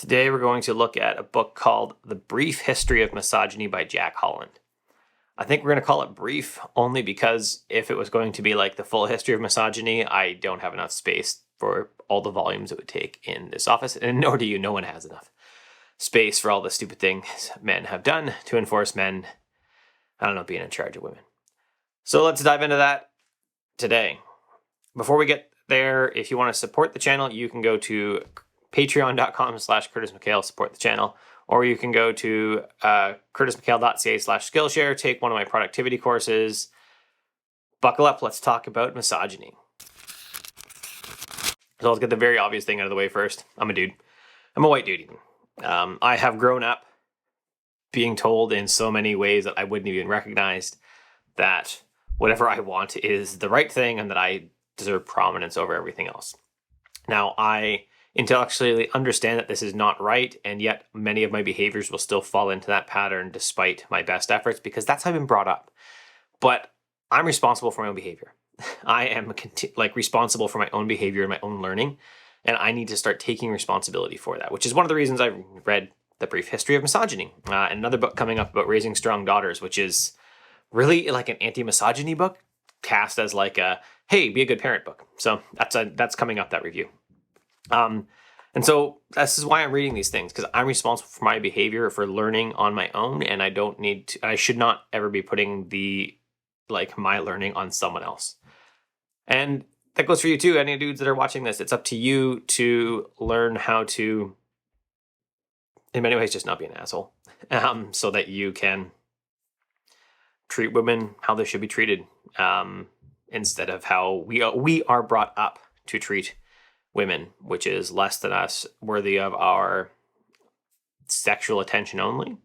Today we're going to look at a book called The Brief History of Misogyny by Jack Holland. I think we're going to call it brief only because if it was going to be like the full history of misogyny, I don't have enough space for all the volumes it would take in this office, and nor do you. No one has enough space for all the stupid things men have done to enforce men, being in charge of women. So let's dive into that today. Before we get there, if you want to support the channel, you can go to patreon.com/Curtis McHale, support the channel, or you can go to curtismchale.ca/Skillshare, take one of my productivity courses. Buckle up, let's talk about misogyny. So let's get the very obvious thing out of the way first. I'm a dude. I'm a white dude even. I have grown up being told in so many ways that I wouldn't even recognize that whatever I want is the right thing and that I deserve prominence over everything else. Now, I intellectually understand that this is not right, and yet many of my behaviors will still fall into that pattern despite my best efforts because that's how I've been brought up. But I'm responsible for my own behavior. I am responsible for my own behavior and my own learning, and I need to start taking responsibility for that, which is one of the reasons I read The Brief History of Misogyny, and another book coming up about raising strong daughters, which is really like an anti-misogyny book cast as like a, hey, be a good parent book. So that's coming up, that review. And so this is why I'm reading these things, because I'm responsible for my behavior, for learning on my own, and I should not ever be putting my learning on someone else. And that goes for you too, any dudes that are watching this. It's up to you to learn how to, in many ways, just not be an asshole, so that you can treat women how they should be treated, instead of how we are brought up to treat women, which is less than us, worthy of our sexual attention only.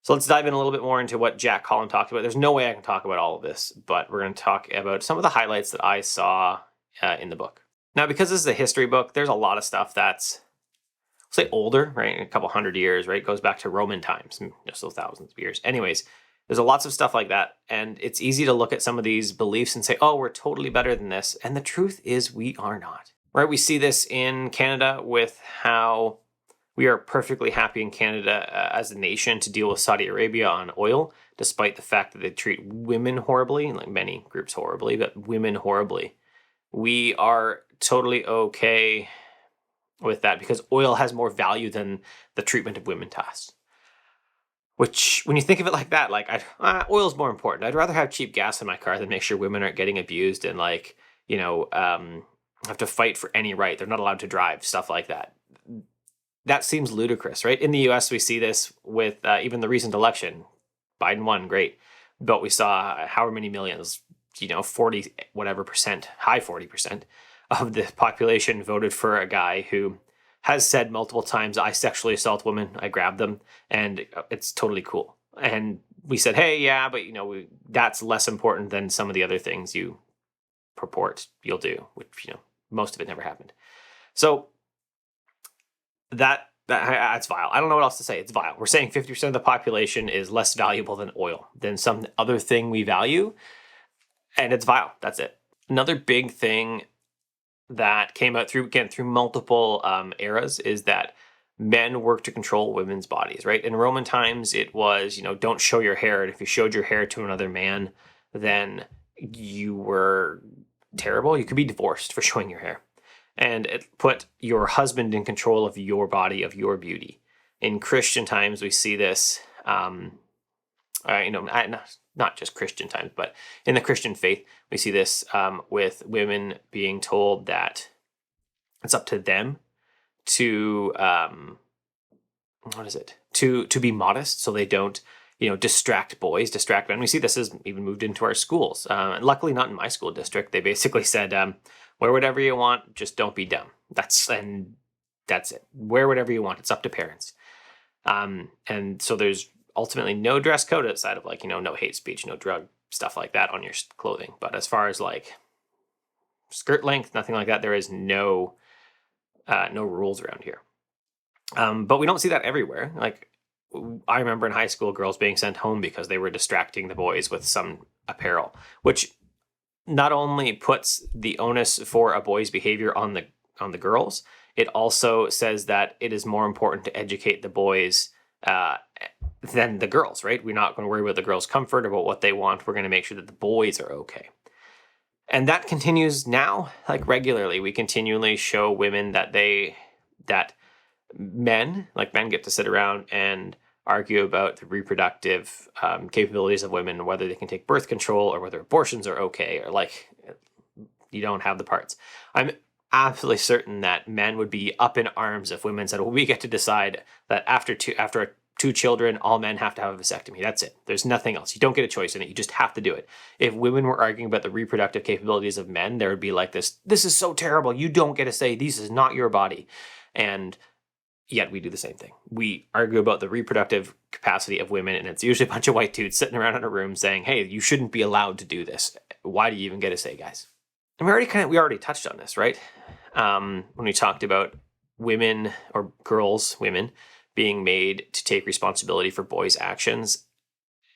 So let's dive in a little bit more into what Jack Holland talked about. There's no way I can talk about all of this, but we're going to talk about some of the highlights that I saw in the book. Now, because this is a history book, there's a lot of stuff that's, say, older, right? A couple hundred years, right? It goes back to Roman times, just those thousands of years. Anyways, there's lots of stuff like that, and it's easy to look at some of these beliefs and say, oh, we're totally better than this. And the truth is we are not. Right, we see this in Canada with how we are perfectly happy in Canada as a nation to deal with Saudi Arabia on oil, despite the fact that they treat women horribly, like many groups horribly, but women horribly. We are totally okay with that because oil has more value than the treatment of women to us. Which, when you think of it like that, oil is more important. I'd rather have cheap gas in my car than make sure women aren't getting abused and have to fight for any right. They're not allowed to drive, stuff like that. That seems ludicrous, right? In the US, we see this with even the recent election. Biden won, great. But we saw however many millions, 40 whatever percent, high 40% of the population voted for a guy who has said multiple times, I sexually assault women, I grab them, and it's totally cool. And we said, hey, yeah, but that's less important than some of the other things you purport you'll do, which, most of it never happened. So that's vile. I don't know what else to say. It's vile. We're saying 50% of the population is less valuable than oil, than some other thing we value, and it's vile. That's it. Another big thing that came out through multiple eras is that men work to control women's bodies, right? In Roman times, it was, don't show your hair. And if you showed your hair to another man, then you were terrible. You could be divorced for showing your hair. And it put your husband in control of your body, of your beauty. In Christian times, we see this, not just Christian times, but in the Christian faith, we see this with women being told that it's up to them to, to be modest so they don't, distract boys, distract men. We see this has even moved into our schools. Luckily not in my school district. They basically said, wear whatever you want, just don't be dumb. That's it. Wear whatever you want. It's up to parents. And so there's ultimately no dress code outside of no hate speech, no drug, stuff like that on your clothing. But as far as skirt length, nothing like that, there is no rules around here. But we don't see that everywhere. I remember in high school, girls being sent home because they were distracting the boys with some apparel, which not only puts the onus for a boy's behavior on the girls, it also says that it is more important to educate the boys than the girls, right? We're not going to worry about the girls' comfort, about what they want. We're going to make sure that the boys are okay. And that continues now, like regularly. We continually show women that men get to sit around and argue about the reproductive capabilities of women, whether they can take birth control or whether abortions are okay, or like, you don't have the parts. I'm absolutely certain that men would be up in arms if women said, well, we get to decide that after two children, all men have to have a vasectomy. That's it. There's nothing else. You don't get a choice in it. You just have to do it. If women were arguing about the reproductive capabilities of men, there would be like this is so terrible. You don't get to say, this is not your body. And yet we do the same thing. We argue about the reproductive capacity of women, and it's usually a bunch of white dudes sitting around in a room saying, hey, you shouldn't be allowed to do this. Why do you even get a say, guys? And we already touched on this, right? When we talked about women being made to take responsibility for boys' actions.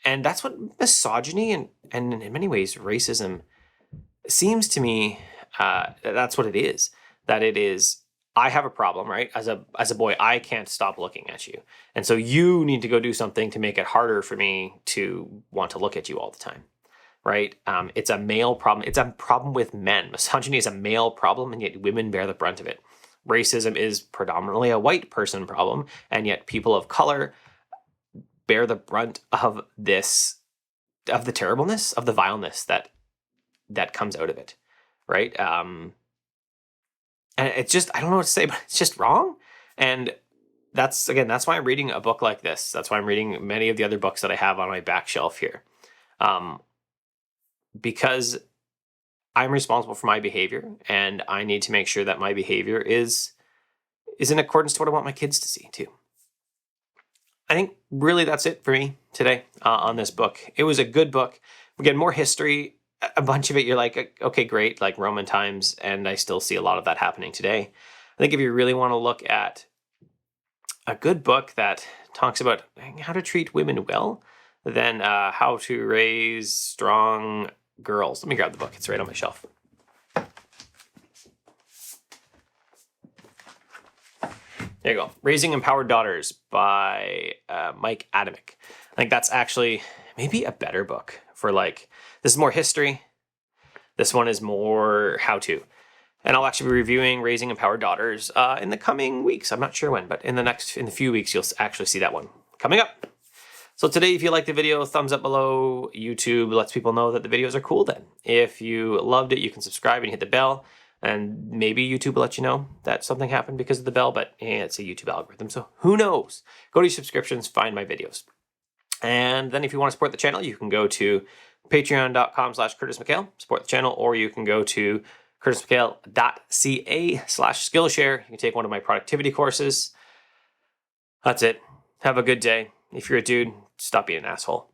And that's what misogyny and in many ways racism seems to me, that's what it is. That it is, I have a problem, right? As a boy, I can't stop looking at you. And so you need to go do something to make it harder for me to want to look at you all the time, right? It's a male problem. It's a problem with men. Misogyny is a male problem, and yet women bear the brunt of it. Racism is predominantly a white person problem, and yet people of color bear the brunt of this, of the terribleness, of the vileness that comes out of it, right? And it's just, I don't know what to say, but it's just wrong. And that's why I'm reading a book like this. That's why I'm reading many of the other books that I have on my back shelf here. Because I'm responsible for my behavior, and I need to make sure that my behavior is in accordance to what I want my kids to see too. I think really that's it for me today on this book. It was a good book. We get more history, a bunch of it you're like, okay, great, like Roman times, and I still see a lot of that happening today. I think if you really want to look at a good book that talks about how to treat women well, then How to Raise Strong Girls. Let me grab the book. It's right on my shelf. There you go. Raising Empowered Daughters by Mike Adamick. I think that's actually maybe a better book for this is more history. This one is more how-to. And I'll actually be reviewing Raising Empowered Daughters in the coming weeks. I'm not sure when, but in the few weeks, you'll actually see that one coming up. So today, if you liked the video, thumbs up below. YouTube lets people know that the videos are cool then. If you loved it, you can subscribe and hit the bell. And maybe YouTube will let you know that something happened because of the bell, but it's a YouTube algorithm, so who knows? Go to your subscriptions, find my videos. And then if you want to support the channel, you can go to patreon.com/CurtisMcHale, support the channel, or you can go to curtismchale.ca/Skillshare. You can take one of my productivity courses. That's it. Have a good day. If you're a dude, stop being an asshole.